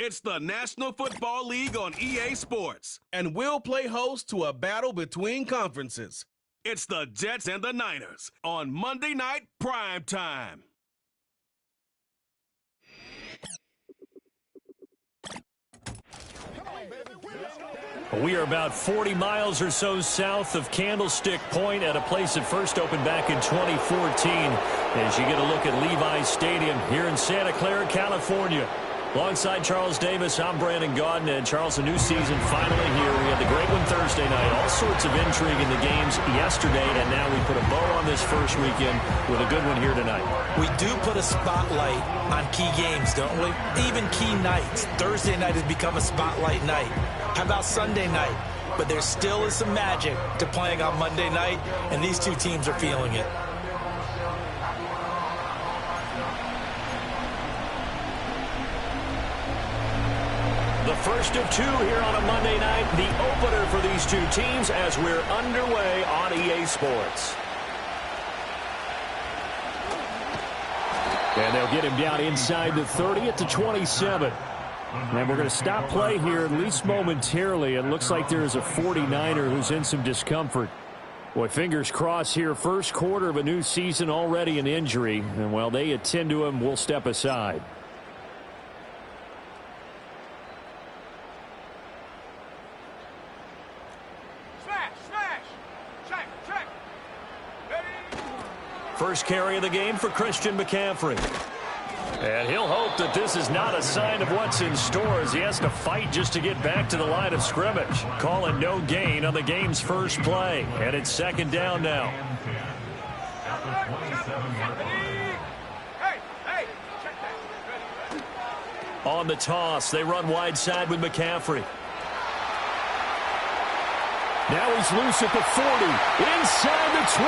It's the National Football League on EA Sports, and we'll play host to a battle between conferences. It's the Jets and the Niners on Monday Night Prime Time. We are about 40 miles or so south of Candlestick Point at a place that first opened back in 2014 as you get a look at Levi's Stadium here in Santa Clara, California. Alongside Charles Davis, I'm Brandon Gaudin. And Charles, a new season finally here. We had the great one Thursday night. All sorts of intrigue in the games yesterday, and now we put a bow on this first weekend with a good one here tonight. We do put a spotlight on key games, don't we? Even key nights. Thursday night has become a spotlight night. How about Sunday night? But there still is some magic to playing on Monday night, and these two teams are feeling it. The first of two here on a Monday night, the opener for these two teams as we're underway on EA Sports. And they'll get him down inside the 30 at the 27. And we're going to stop play here, at least momentarily. It looks like there is a 49er who's in some discomfort. Boy, fingers crossed here. First quarter of a new season, already an injury. And while they attend to him, we'll step aside. First carry of the game for Christian McCaffrey. And he'll hope that this is not a sign of what's in store as he has to fight just to get back to the line of scrimmage. Calling no gain on the game's first play. And it's second down now. On the toss, they run wide side with McCaffrey. Now he's loose at the 40, inside the 20.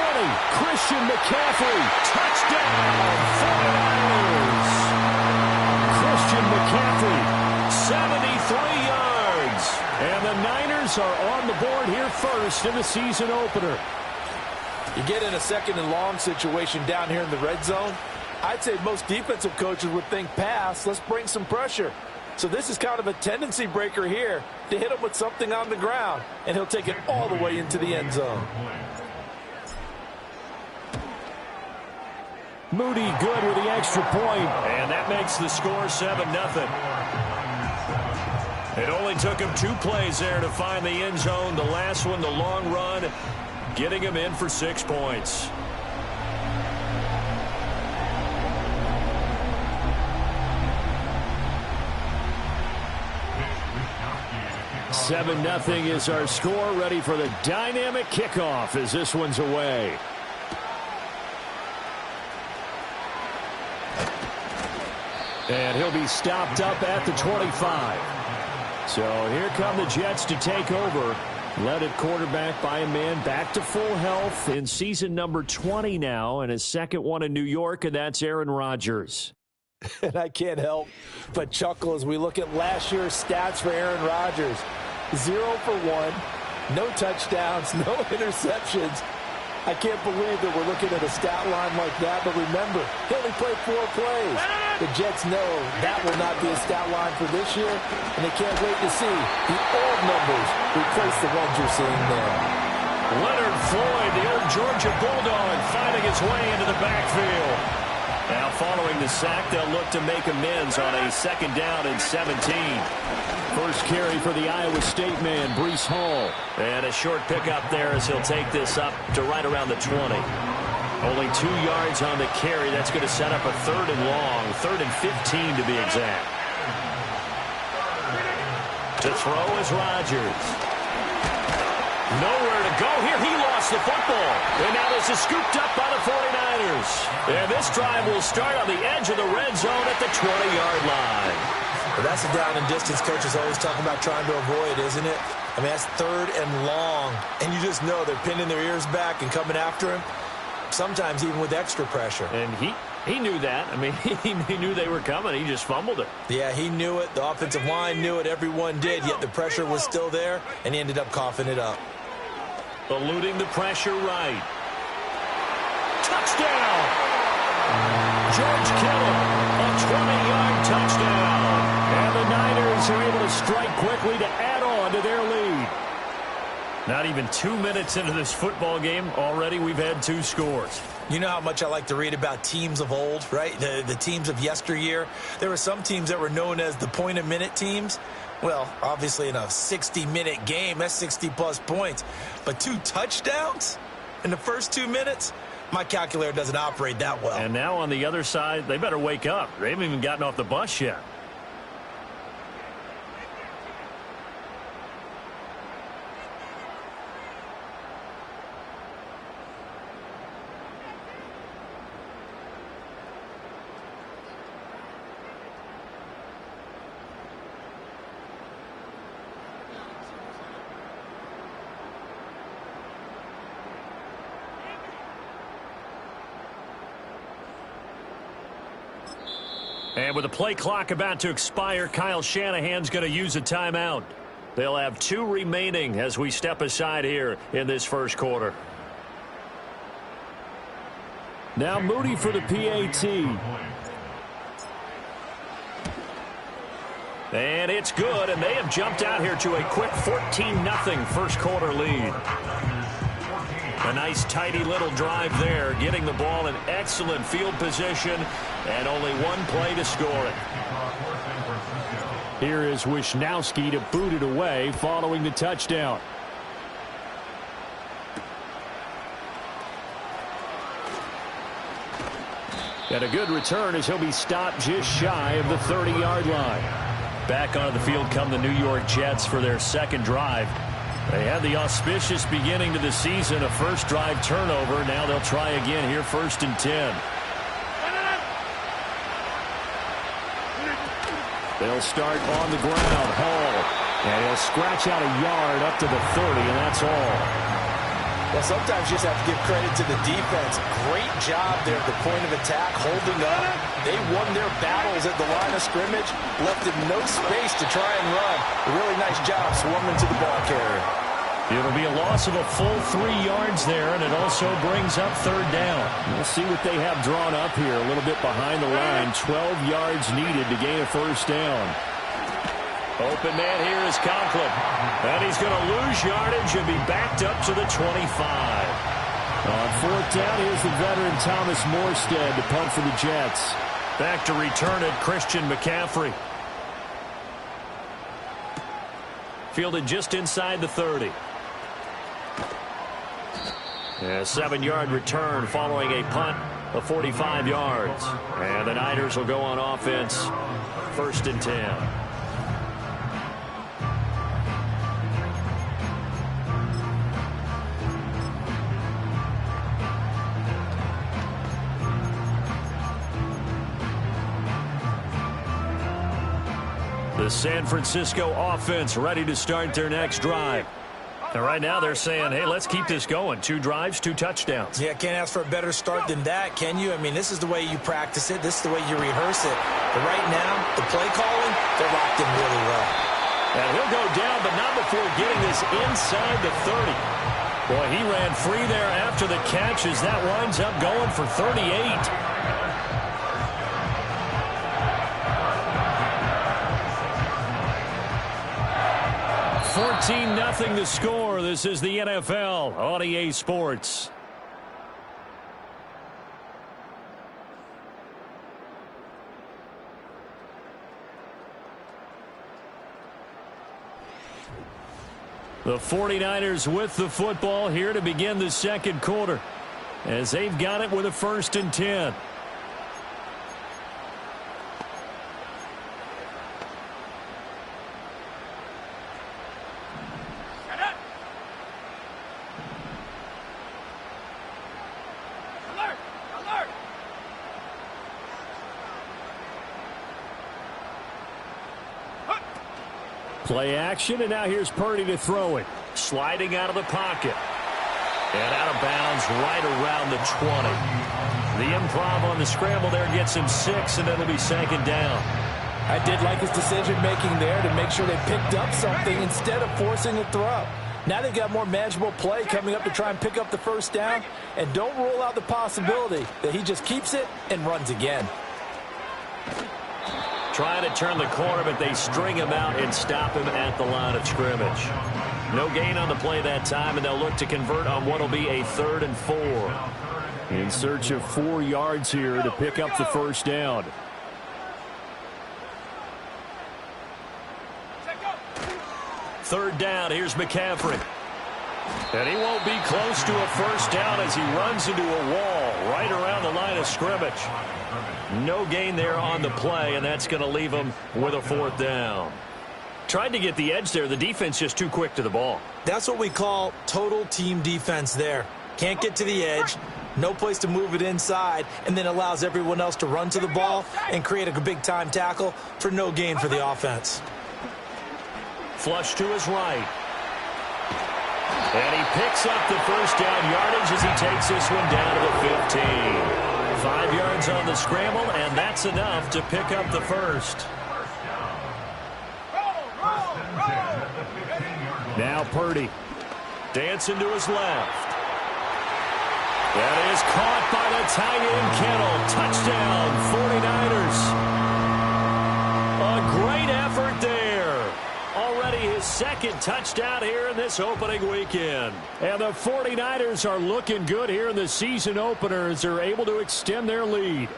Christian McCaffrey, touchdown, 49ers. Christian McCaffrey, 73 yards. And the Niners are on the board here first in the season opener. You get in a second and long situation down here in the red zone. I'd say most defensive coaches would think pass, let's bring some pressure. So this is kind of a tendency breaker here to hit him with something on the ground, and he'll take it all the way into the end zone. Moody good with the extra point, and that makes the score 7-0. It only took him 2 plays there to find the end zone. The last one, the long run, getting him in for 6 points. 7-0 is our score, ready for the dynamic kickoff as this one's away. And he'll be stopped up at the 25. So here come the Jets to take over. Led at quarterback by a man back to full health in season number 20 now, and his second one in New York, and that's Aaron Rodgers. And I can't help but chuckle as we look at last year's stats for Aaron Rodgers. 0 for 1, no touchdowns, no interceptions. I can't believe that we're looking at a stat line like that, but remember, he only played 4 plays. The Jets know that will not be a stat line for this year, and they can't wait to see the old numbers replace the ones you're seeing there. Leonard Floyd, the old Georgia Bulldog, finding his way into the backfield. Now following the sack, they'll look to make amends on a second down and 17. First carry for the Iowa State man, Breece Hall. And a short pickup there as he'll take this up to right around the 20. Only 2 yards on the carry. That's going to set up a 3rd and long, 3rd and 15 to be exact. To throw is Rodgers. Nowhere to go here. He lost the football. And now this is scooped up by the 49ers. And this drive will start on the edge of the red zone at the 20-yard line. Well, that's a down and distance coaches always talking about trying to avoid, isn't it? I mean, that's 3rd and long. And you just know they're pinning their ears back and coming after him, sometimes even with extra pressure. And he knew that. I mean, he knew they were coming. He just fumbled it. Yeah, he knew it. The offensive line knew it. Everyone did, yet the pressure was still there, and he ended up coughing it up. Eluding the pressure right. Touchdown! George Kittle, a 20-yard touchdown. And the Niners are able to strike quickly to add on to their lead. Not even 2 minutes into this football game, already we've had 2 scores. You know how much I like to read about teams of old, right? The teams of yesteryear. There were some teams that were known as the point-a-minute teams. Well, obviously in a 60-minute game, that's 60-plus points. But 2 touchdowns in the first 2 minutes? My calculator doesn't operate that well. And now on the other side, they better wake up. They haven't even gotten off the bus yet. And with the play clock about to expire, Kyle Shanahan's going to use a timeout. They'll have 2 remaining as we step aside here in this first quarter. Now Moody for the PAT. And it's good, and they have jumped out here to a quick 14-0 first quarter lead. A nice, tidy little drive there, getting the ball in excellent field position, and only 1 play to score it. Here is Wisnowski to boot it away following the touchdown. And a good return as he'll be stopped just shy of the 30-yard line. Back onto the field come the New York Jets for their second drive. They had the auspicious beginning to the season, a first drive turnover. Now they'll try again here, 1st and 10. They'll start on the ground. Hall. And he'll scratch out a yard up to the 30, and that's all. Well, sometimes you just have to give credit to the defense. Great job there at the point of attack, holding up. They won their battles at the line of scrimmage, left them no space to try and run. A really nice job swarming to the ball carrier. It'll be a loss of a full 3 yards there, and it also brings up 3rd down. We'll see what they have drawn up here, a little bit behind the line. 12 yards needed to gain a 1st down. Open man here is Conklin. And he's going to lose yardage and be backed up to the 25. On 4th down, here's the veteran Thomas Morstead to punt for the Jets. Back to return it, Christian McCaffrey. Fielded just inside the 30. A 7-yard return following a punt of 45 yards. And the Niners will go on offense, 1st and 10. The San Francisco offense ready to start their next drive. And right now they're saying, hey, let's keep this going. 2 drives, 2 touchdowns. Yeah, can't ask for a better start than that, can you? I mean, this is the way you practice it. This is the way you rehearse it. But right now, the play calling, they're locked in really well. And he'll go down, but not before getting this inside the 30. Boy, he ran free there after the catch as that winds up going for 38. 14-0 to score. This is the NFL on EA Sports. The 49ers with the football here to begin the second quarter as they've got it with a 1st and 10. Play action, and now here's Purdy to throw it. Sliding out of the pocket. And out of bounds right around the 20. The improv on the scramble there gets him 6, and it'll be 2nd down. I did like his decision-making there to make sure they picked up something instead of forcing a throw. Now they've got more manageable play coming up to try and pick up the first down. And don't rule out the possibility that he just keeps it and runs again. Trying to turn the corner, but they string him out and stop him at the line of scrimmage. No gain on the play that time, and they'll look to convert on what will be a 3rd and 4. In search of 4 yards here to pick up the first down. Third down, here's McCaffrey. And he won't be close to a first down as he runs into a wall right around the line of scrimmage. No gain there on the play, and that's going to leave him with a 4th down. Tried to get the edge there. The defense just too quick to the ball. That's what we call total team defense there. Can't get to the edge, no place to move it inside, and then allows everyone else to run to the ball and create a big-time tackle for no gain for the offense. Flush to his right. And he picks up the first down yardage as he takes this one down to the 15. 5 yards on the scramble, and that's enough to pick up the first. Now Purdy. Dancing to his left. That is caught by the tight end Kittle. Touchdown, 49ers. A great effort there. Already his 2nd touchdown here in this opening weekend. And the 49ers are looking good here in the season opener as they're able to extend their lead.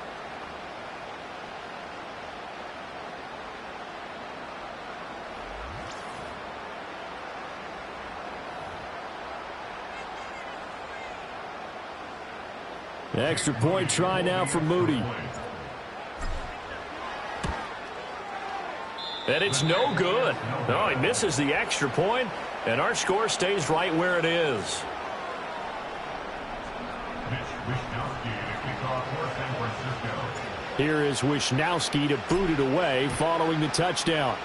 Extra point try now for Moody. And it's no good. No, he misses the extra point, and our score stays right where it is. Here is Wishnowski to boot it away following the touchdown.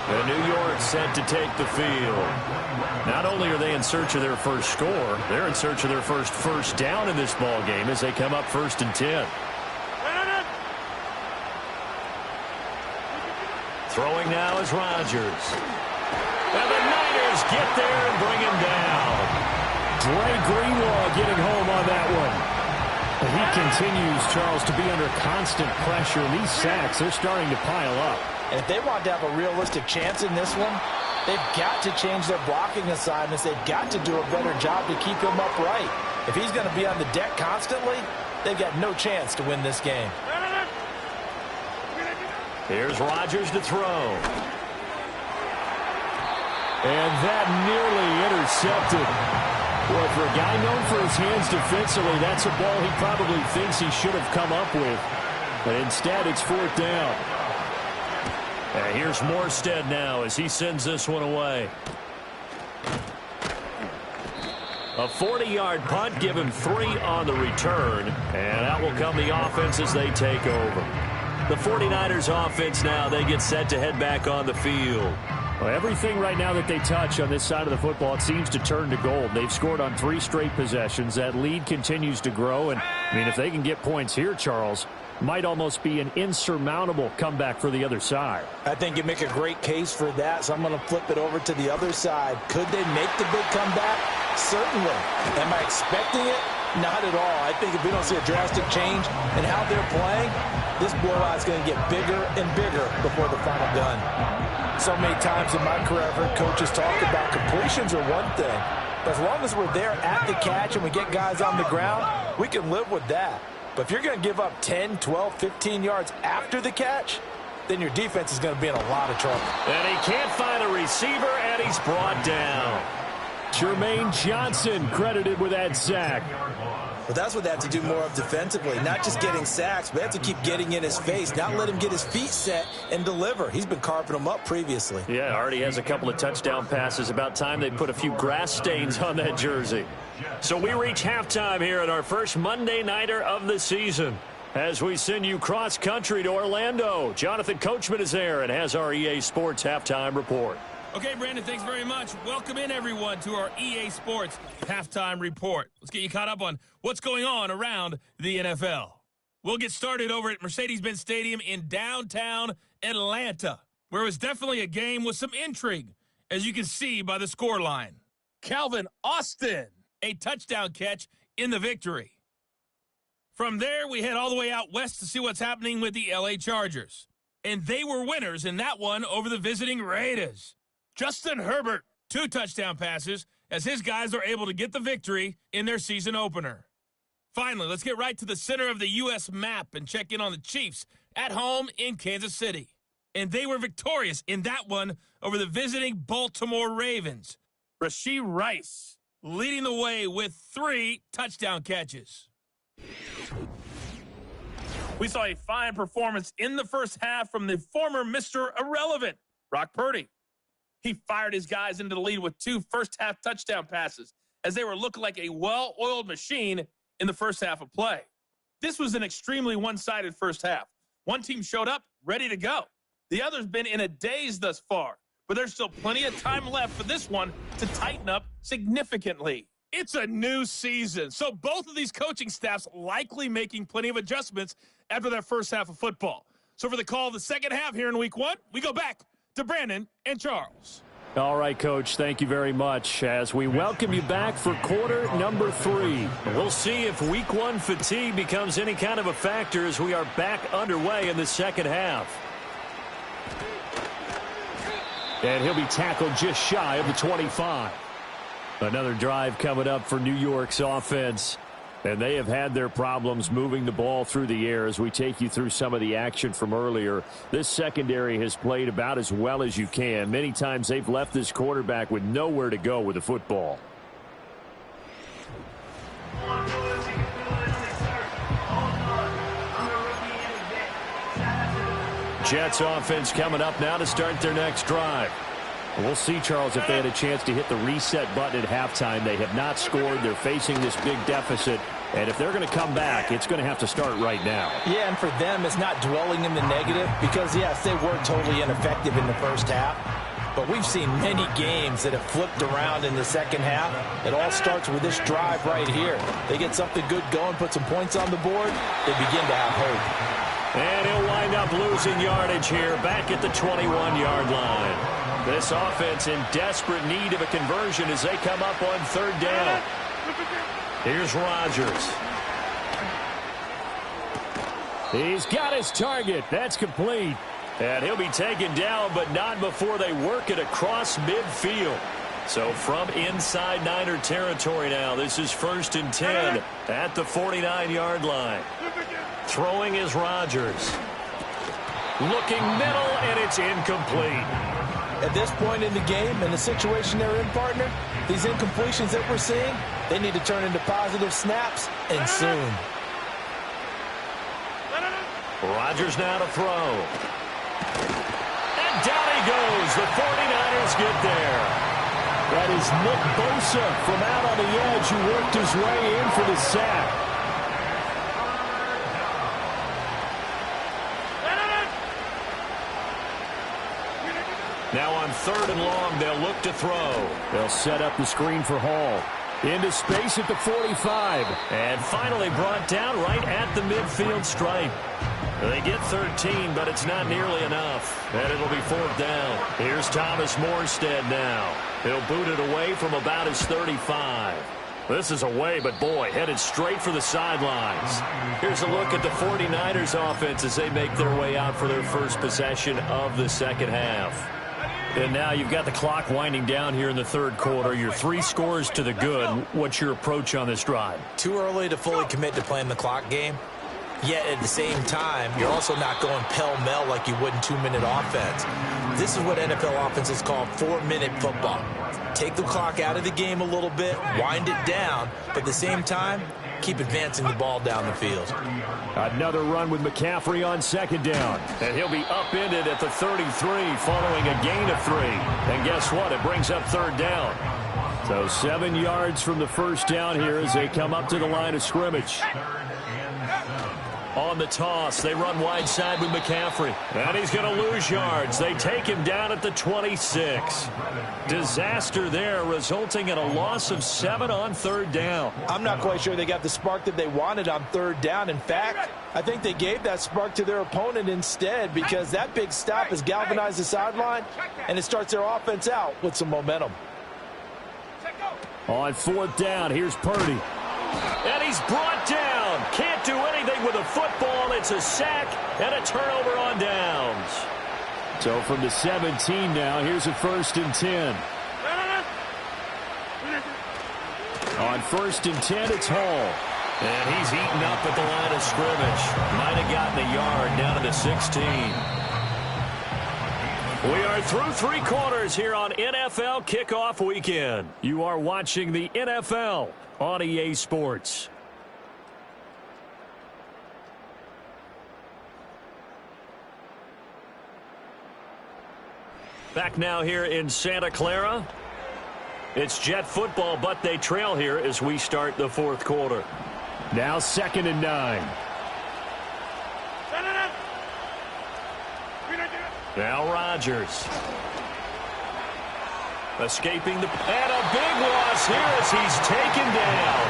And New York set to take the field. Not only are they in search of their first score, they're in search of their first down in this ball game as they come up 1st and 10. Throwing now is Rodgers. And the Niners get there and bring him down. Dre Greenlaw getting home on that one. He continues, Charles, to be under constant pressure. And these sacks, they're starting to pile up. And if they want to have a realistic chance in this one, they've got to change their blocking assignments. They've got to do a better job to keep him upright. If he's going to be on the deck constantly, they've got no chance to win this game. Here's Rodgers to throw. And that nearly intercepted. Well, for a guy known for his hands defensively, that's a ball he probably thinks he should have come up with. But instead, it's 4th down. And here's Morstead now as he sends this one away. A 40-yard punt, give him 3 on the return. And out will come the offense as they take over. The 49ers offense now, they get set to head back on the field. Well, everything right now that they touch on this side of the football, it seems to turn to gold. They've scored on 3 straight possessions. That lead continues to grow. And, I mean, if they can get points here, Charles, might almost be an insurmountable comeback for the other side. I think you make a great case for that, so I'm going to flip it over to the other side. Could they make the big comeback? Certainly. Am I expecting it? Not at all. I think if we don't see a drastic change in how they're playing, this blowout is going to get bigger and bigger before the final gun. So many times in my career, I've heard coaches talk about completions are one thing. As long as we're there at the catch and we get guys on the ground, we can live with that. But if you're going to give up 10, 12, 15 yards after the catch, then your defense is going to be in a lot of trouble. And he can't find a receiver, and he's brought down. Jermaine Johnson credited with that sack. But that's what they have to do more of defensively. Not just getting sacks, but they have to keep getting in his face. Not let him get his feet set and deliver. He's been carving them up previously. Yeah, already has a couple of touchdown passes. About time they put a few grass stains on that jersey. So we reach halftime here at our first Monday Nighter of the season. As we send you cross-country to Orlando, Jonathan Coachman is there and has our EA Sports Halftime Report. Okay, Brandon, thanks very much. Welcome in, everyone, to our EA Sports Halftime Report. Let's get you caught up on what's going on around the NFL. We'll get started over at Mercedes-Benz Stadium in downtown Atlanta, where it was definitely a game with some intrigue, as you can see by the scoreline. Calvin Austin, a touchdown catch in the victory. From there, we head all the way out west to see what's happening with the LA Chargers. And they were winners in that one over the visiting Raiders. Justin Herbert, 2 touchdown passes, as his guys are able to get the victory in their season opener. Finally, let's get right to the center of the U.S. map and check in on the Chiefs at home in Kansas City. And they were victorious in that one over the visiting Baltimore Ravens. Rashee Rice leading the way with 3 touchdown catches. We saw a fine performance in the first half from the former Mr. Irrelevant, Brock Purdy. He fired his guys into the lead with 2 first-half touchdown passes as they were looking like a well-oiled machine in the first half of play. This was an extremely one-sided first half. One team showed up, ready to go. The other's been in a daze thus far, but there's still plenty of time left for this one to tighten up significantly. It's a new season, so both of these coaching staffs likely making plenty of adjustments after their first half of football. So for the call of the second half here in week 1, we go back to Brandon and Charles. All right, Coach, thank you very much as we welcome you back for quarter number 3. We'll see if week 1 fatigue becomes any kind of a factor as we are back underway in the second half. And he'll be tackled just shy of the 25. Another drive coming up for New York's offense. And they have had their problems moving the ball through the air as we take you through some of the action from earlier. This secondary has played about as well as you can. Many times they've left this quarterback with nowhere to go with the football. Jets offense coming up now to start their next drive. We'll see, Charles, if they had a chance to hit the reset button at halftime. They have not scored. They're facing this big deficit. And if they're going to come back, it's going to have to start right now. Yeah, and for them, it's not dwelling in the negative because, yes, they were totally ineffective in the first half. But we've seen many games that have flipped around in the second half. It all starts with this drive right here. They get something good going, put some points on the board, they begin to have hope. And he'll wind up losing yardage here back at the 21-yard line. This offense in desperate need of a conversion as they come up on 3rd down. Here's Rodgers. He's got his target. That's complete. And he'll be taken down, but not before they work it across midfield. So from inside Niner territory now, this is 1st and 10 at the 49-yard line. Throwing is Rodgers. Looking middle, and it's incomplete. At this point in the game and the situation they're in, partner, these incompletions that we're seeing, they need to turn into positive snaps, and soon. Rodgers now to throw. And down he goes. The 49ers get there. That is Nick Bosa from out on the edge who worked his way in for the sack. Now on 3rd and long, they'll look to throw. They'll set up the screen for Hall. Into space at the 45. And finally brought down right at the midfield stripe. They get 13, but it's not nearly enough. And it'll be 4th down. Here's Thomas Morstead now. He'll boot it away from about his 35. This is away, but boy, headed straight for the sidelines. Here's a look at the 49ers offense as they make their way out for their first possession of the second half. And now you've got the clock winding down here in the 3rd quarter. You're 3 scores to the good. What's your approach on this drive? Too early to fully commit to playing the clock game. Yet at the same time, you're also not going pell-mell like you would in 2-minute offense. This is what NFL offenses call 4-minute football. Take the clock out of the game a little bit, wind it down, but at the same time, keep advancing the ball down the field. Another run with McCaffrey on 2nd down. And he'll be upended at the 33 following a gain of 3. And guess what? It brings up 3rd down. So 7 yards from the first down here as they come up to the line of scrimmage. On the toss, they run wide side with McCaffrey. And he's going to lose yards. They take him down at the 26. Disaster there, resulting in a loss of 7 on third down. I'm not quite sure they got the spark that they wanted on third down. In fact, I think they gave that spark to their opponent instead, because that big stop has galvanized the sideline, and it starts their offense out with some momentum. On fourth down, here's Purdy. And he's brought down. Can't do anything with a football. It's a sack and a turnover on downs. So from the 17 now, here's a 1st and 10. On 1st and 10, it's Hall. And he's eaten up at the line of scrimmage. Might have gotten a yard down to the 16. We are through 3 quarters here on NFL Kickoff Weekend. You are watching the NFL on EA Sports. Back now here in Santa Clara. It's Jet football, but they trail here as we start the 4th quarter. Now 2nd and 9. Now Rodgers. Escaping the... And a big loss here as he's taken down.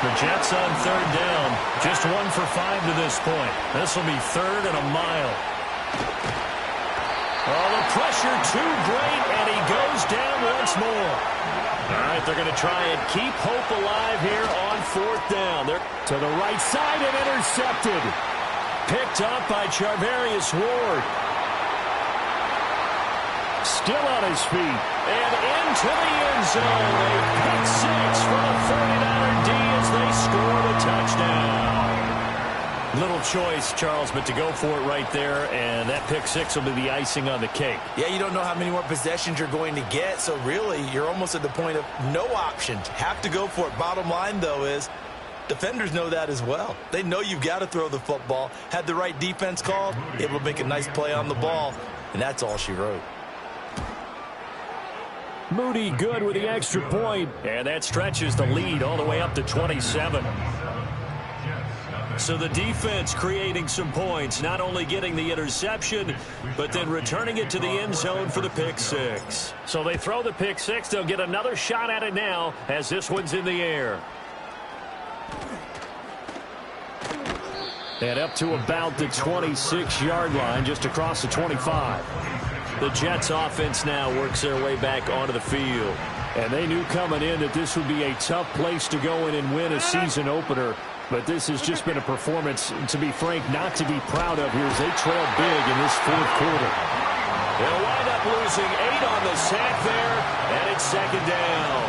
The Jets on 3rd down. Just 1 for 5 to this point. This will be 3rd and a mile. Oh, the pressure too great, and he goes down once more. All right, they're going to try and keep hope alive here on 4th down. They're to the right side and intercepted. Picked up by Charvarius Ward. Still on his feet. And into the end zone. A pick 6 for the 49er D as they score the touchdown. Little choice, Charles, but to go for it right there, and that pick 6 will be the icing on the cake. Yeah, you don't know how many more possessions you're going to get, so really you're almost at the point of no option. Have to go for it. Bottom line, though, is defenders know that as well. They know you've got to throw the football. Had the right defense called, able to make a nice play on the ball, and that's all she wrote. Moody good with the extra point. And that stretches the lead all the way up to 27. So the defense creating some points, not only getting the interception, but then returning it to the end zone for the pick 6. So they throw the pick 6. They'll get another shot at it now as this one's in the air. And up to about the 26-yard line, just across the 25. The Jets offense now works their way back onto the field. And they knew coming in that this would be a tough place to go in and win a season opener. But this has just been a performance, to be frank, not to be proud of here as they trail big in this 4th quarter. They'll wind up losing 8 on the sack there, and it's 2nd down.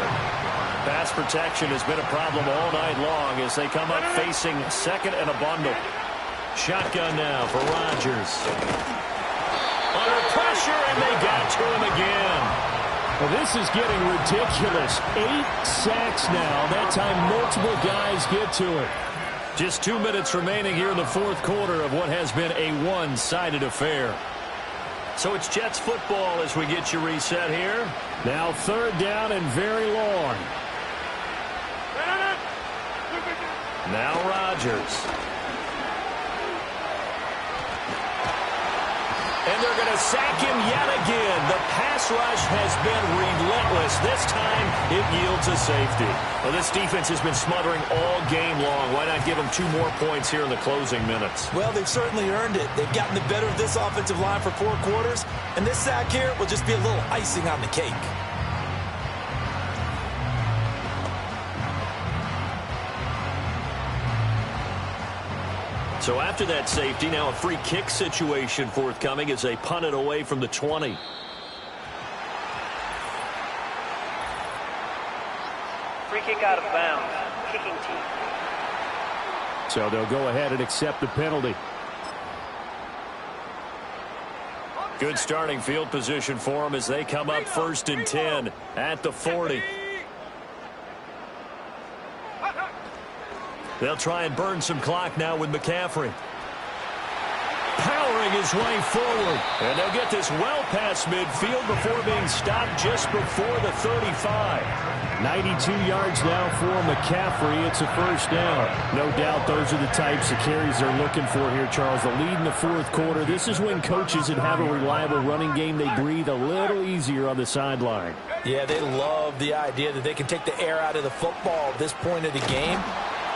Pass protection has been a problem all night long as they come up facing 2nd and a bundle. Shotgun now for Rodgers. Under pressure, and they got to him again. Well, this is getting ridiculous. 8 sacks now. That time multiple guys get to it. Just 2 minutes remaining here in the 4th quarter of what has been a one-sided affair. So it's Jets football as we get you reset here. Now 3rd down and very long. Now Rodgers. And they're going to sack him yet again. The pass rush has been relentless. This time, it yields a safety. Well, this defense has been smothering all game long. Why not give them 2 more points here in the closing minutes? Well, they've certainly earned it. They've gotten the better of this offensive line for 4 quarters, and this sack here will just be a little icing on the cake. So after that safety, now a free kick situation forthcoming as they punt it away from the 20. Free kick out of bounds. Kicking team. So they'll go ahead and accept the penalty. Good starting field position for them as they come up 1st and 10 at the 40. They'll try and burn some clock now with McCaffrey. Powering powering his way forward. And they'll get this well past midfield before being stopped just before the 35. 92 yards now for McCaffrey. It's a first down. No doubt those are the types of carries they're looking for here, Charles. The lead in the fourth quarter. This is when coaches that have a reliable running game, they breathe a little easier on the sideline. Yeah, they love the idea that they can take the air out of the football at this point of the game.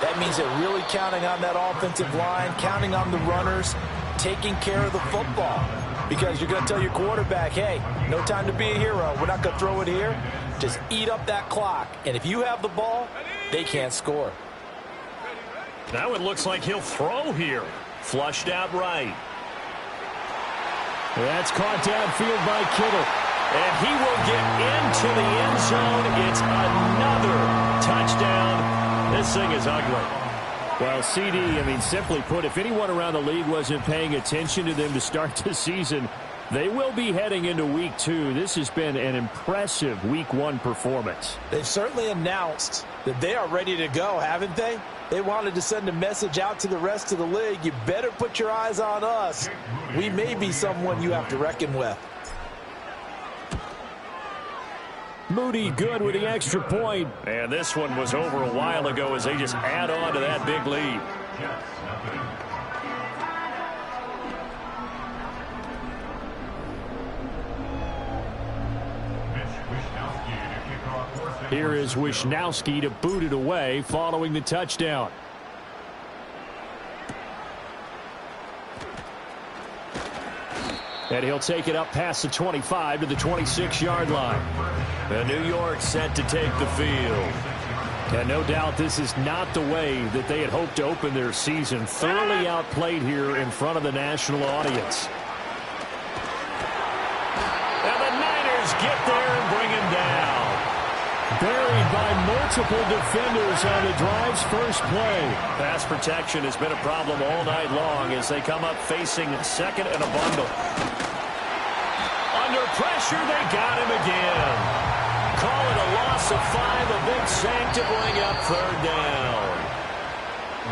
That means they're really counting on that offensive line, counting on the runners, taking care of the football. Because you're going to tell your quarterback, hey, no time to be a hero. We're not going to throw it here. Just eat up that clock. And if you have the ball, they can't score. Now it looks like he'll throw here. Flushed out right. That's caught downfield by Kittle. And he will get into the end zone. It's another touchdown. This thing is ugly. Well, CD, I mean, simply put, if anyone around the league wasn't paying attention to them to start the season, they will be heading into Week 2. This has been an impressive Week 1 performance. They've certainly announced that they are ready to go, haven't they? They wanted to send a message out to the rest of the league. You better put your eyes on us. We may be someone you have to reckon with. Moody good with the extra point. And this one was over a while ago as they just add on to that big lead. Here is Wisnowski to boot it away following the touchdown. And he'll take it up past the 25 to the 26-yard line. And New York set to take the field. And no doubt this is not the way that they had hoped to open their season. Thoroughly outplayed here in front of the national audience. And the Niners get there and bring him down. Buried by multiple defenders on the drive's first play. Pass protection has been a problem all night long as they come up facing second and a bundle. Under pressure, they got him again. Call it a loss of 5, a big sack to bring up third down.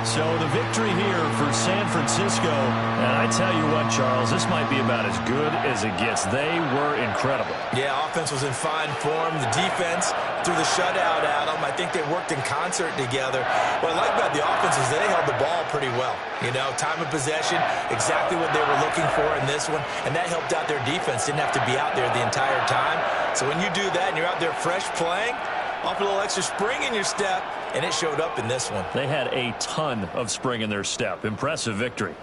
So the victory here for San Francisco. And I tell you what, Charles, this might be about as good as it gets. They were incredible. Yeah, offense was in fine form. The defense threw the shutout at them. I think they worked in concert together. What I like about the offense is they held the ball pretty well. You know, time of possession, exactly what they were looking for in this one. And that helped out their defense. Didn't have to be out there the entire time. So when you do that and you're out there fresh playing, off a little extra spring in your step, and it showed up in this one. They had a ton of spring in their step. Impressive victory.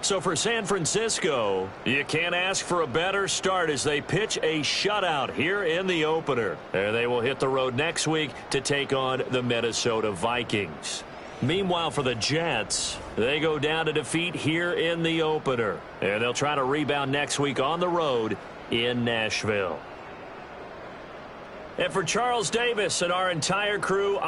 So for San Francisco, you can't ask for a better start as they pitch a shutout here in the opener. And they will hit the road next week to take on the Minnesota Vikings. Meanwhile, for the Jets, they go down to defeat here in the opener. And they'll try to rebound next week on the road in Nashville. And for Charles Davis and our entire crew,